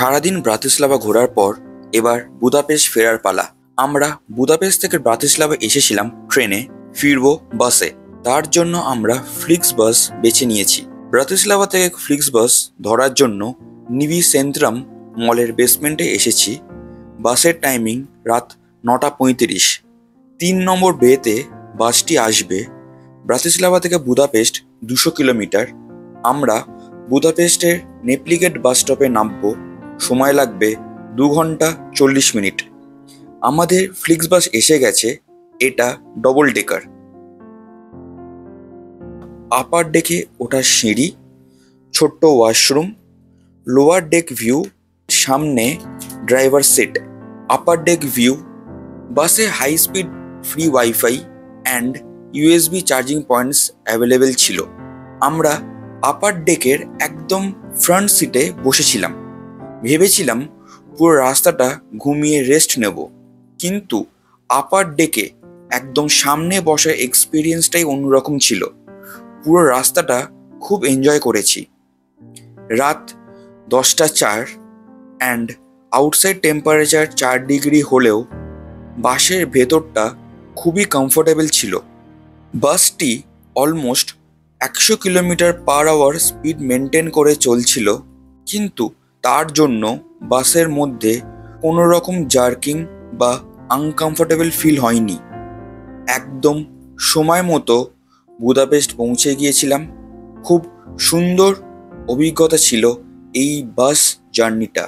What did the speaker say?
সারাদিন ব্রাতিস্লাভা ঘোরার পর এবার বুদাপেস্ট ফেরার পালা। আমরা বুদাপেস্ট থেকে ব্রাতিস্লাভা এসেছিলাম ট্রেনে, ফিরবো বাসে। তার জন্য আমরা ফ্লিক্স বাস বেছে নিয়েছি। ব্রাতিস্লাভা থেকে ফ্লিক্স বাস ধরার জন্য নিভি সেন্ট্রাম মলের বেসমেন্টে এসেছি। বাসের টাইমিং রাত 9:35। 3 নম্বর বেতে বাসটি আসবে। ব্রাতিস্লাভা থেকে বুদাপেস্ট 200 কিলোমিটার। আমরা বুদাপেস্টের নেপ্লিগেট বাস স্টপে নামবো। সময় লাগবে 2 ঘন্টা 40 মিনিট। আমাদের ফ্লিক্স বাস এসে গেছে। এটা ডবল ডেকার। আপার ডেকে ওঠার সিঁড়ি, ছোট্ট ওয়াশরুম, লোয়ার ডেক ভিউ, সামনে driver seat. Upper deck view, বাসে high speed free wifi and USB charging points available ছিল। আমরা আপার ডেকের একদম ফ্রন্ট সিটে বসেছিলাম। ভেবেছিলাম পুরো রাস্তাটা ঘুমিয়ে রেস্ট নেব, কিন্তু আপার ডেকে একদম সামনে বসার এক্সপিরিয়েন্সটাই অন্যরকম ছিল। পুরো রাস্তাটা খুব এনজয় করেছি। রাত 10:04 অ্যান্ড আউটসাইড টেম্পারেচার 4 ডিগ্রি হলেও বাসের ভেতরটা খুবই কমফোর্টেবল ছিল। বাসটি almost 100 kilometre per hour speed maintain করে চলছিল, কিন্তু তার জন্য বাসের মধ্যে কোনো রকম জার্কিং বা আনকমফোর্টেবল ফিল হয়নি। একদম সময় মতো বুদাপেস্ট পৌঁছে গিয়েছিলাম। খুব সুন্দর অভিজ্ঞতা ছিল এই বাস জার্নিটা।